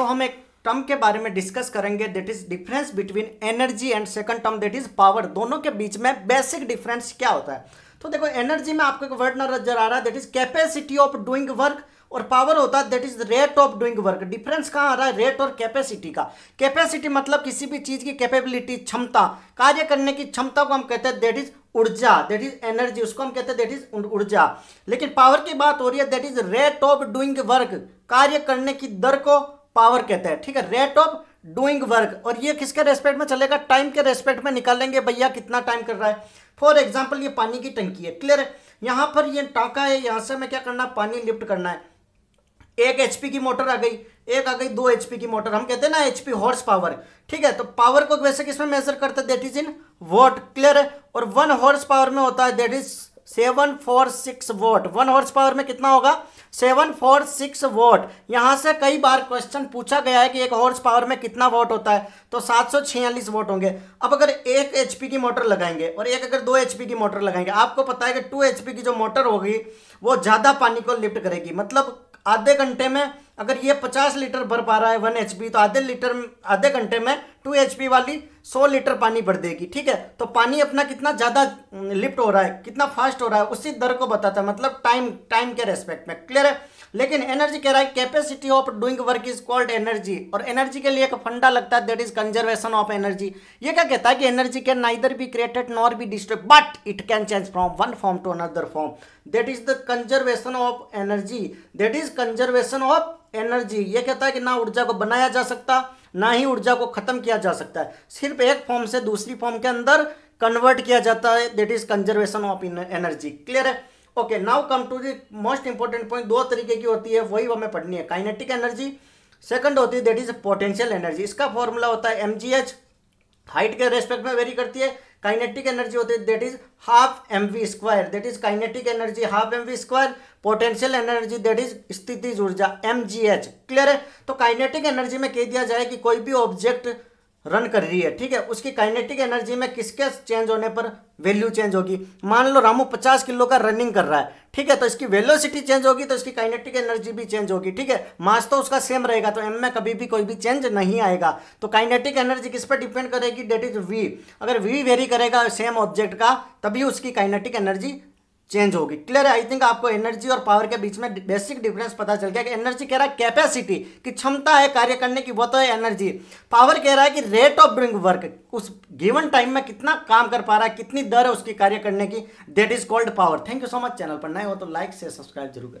तो हम एक टर्म के बारे में डिस्कस करेंगे, that is difference between energy and second term that is power. दोनों के बीच में बेसिक डिफरेंस क्या होता है। तो देखो एनर्जी में आपको एक वर्ड नजर आ रहा है that is capacity of doing work, और पावर होता है that is rate of doing work. Difference कहाँ आ रहा है, रेट और कैपेसिटी का। कैपेसिटी मतलब किसी भी चीज की कैपेबिलिटी, क्षमता, कार्य करने की क्षमता को हम कहते हैं दैट इज ऊर्जा, दैट इज एनर्जी, उसको हम कहते हैं दैट इज ऊर्जा। लेकिन पावर की बात हो रही है that is rate of doing work, कार्य करने की दर को पावर कहते हैं, ठीक है, रेट ऑफ डूइंग वर्क। और ये किसके रेस्पेक्ट में चलेगा, टाइम के रेस्पेक्ट में निकालेंगे भैया कितना टाइम कर रहा है। फॉर एग्जाम्पल ये पानी की टंकी है, क्लियर है, यहां पर ये टांका है, यहां से हमें क्या करना है, पानी लिफ्ट करना है। 1 HP की मोटर आ गई, एक आ गई 2 HP की मोटर, हम कहते हैं ना HP हॉर्स पावर, ठीक है। तो पावर को वैसे किसमें मेजर करते हैं, that is in what, clear है। और 1 हॉर्स पावर में होता है that is 746 what. 1 horse power में कितना होगा, 746 वॉट। यहां से कई बार क्वेश्चन पूछा गया है कि 1 हॉर्स पावर में कितना वॉट होता है, तो 746 वॉट होंगे। अब अगर 1 HP की मोटर लगाएंगे और एक अगर 2 HP की मोटर लगाएंगे, आपको पता है कि 2 HP की जो मोटर होगी वो ज्यादा पानी को लिफ्ट करेगी। मतलब आधे घंटे में अगर ये 50 लीटर भर पा रहा है 1 HP, तो आधे घंटे में 2 HP वाली 100 लीटर पानी भर देगी, ठीक है। तो पानी अपना कितना ज्यादा लिफ्ट हो रहा है, कितना फास्ट हो रहा है, उसी दर को बताता है, मतलब टाइम के रेस्पेक्ट में, क्लियर है। लेकिन एनर्जी कह रहा है capacity of doing work is called energy, और एनर्जी के लिए एक फंडा लगता है that is conservation of energy. ये क्या कहता है कि energy can neither be created nor be destroyed but it can change from one form to another form, that is the conservation of energy, that is conservation of energy. ये कहता है कि ना ऊर्जा को बनाया जा सकता, ना ही ऊर्जा को खत्म किया जा सकता है, सिर्फ एक फॉर्म से दूसरी फॉर्म के अंदर कन्वर्ट किया जाता है, that is conservation of energy, clear है। Okay, now come to the most important point. 2 तरीके की होती है, वही हमें पढ़नी है, काइनेटिक एनर्जी, सेकंड होती है दैट इज पोटेंशियल एनर्जी। इसका फॉर्मूला होता है mgh, हाइट के रेस्पेक्ट में वेरी करती है। काइनेटिक एनर्जी होती है that is half mv², that is kinetic energy half mv²। Potential energy that is स्थितिज ऊर्जा mgh, क्लियर है। तो काइनेटिक एनर्जी में कह दिया जाए कि कोई भी ऑब्जेक्ट रन कर रही है, ठीक है, उसकी काइनेटिक एनर्जी में किसके चेंज होने पर वैल्यू चेंज होगी। मान लो रामू 50 किलो का रनिंग कर रहा है, ठीक है, तो इसकी वेलोसिटी चेंज होगी तो इसकी काइनेटिक एनर्जी भी चेंज होगी, ठीक है। मास तो उसका सेम रहेगा, तो एम में कभी भी कोई भी चेंज नहीं आएगा। तो काइनेटिक एनर्जी किस पर डिपेंड करेगी, डेट इज वी। अगर वी वेरी करेगा सेम ऑब्जेक्ट का, तभी उसकी काइनेटिक एनर्जी चेंज होगी, क्लियर है। आई थिंक आपको एनर्जी और पावर के बीच में बेसिक डिफरेंस पता चल गया कि एनर्जी कह रहा है कैपेसिटी की क्षमता है कार्य करने की, वो तो है एनर्जी। पावर कह रहा है कि रेट ऑफ डूइंग वर्क, उस गिवन टाइम में कितना काम कर पा रहा है, कितनी दर है उसकी कार्य करने की, that is called power. Thank you so much. Channel पर नए हो तो लाइक से सब्सक्राइब जरूर करें।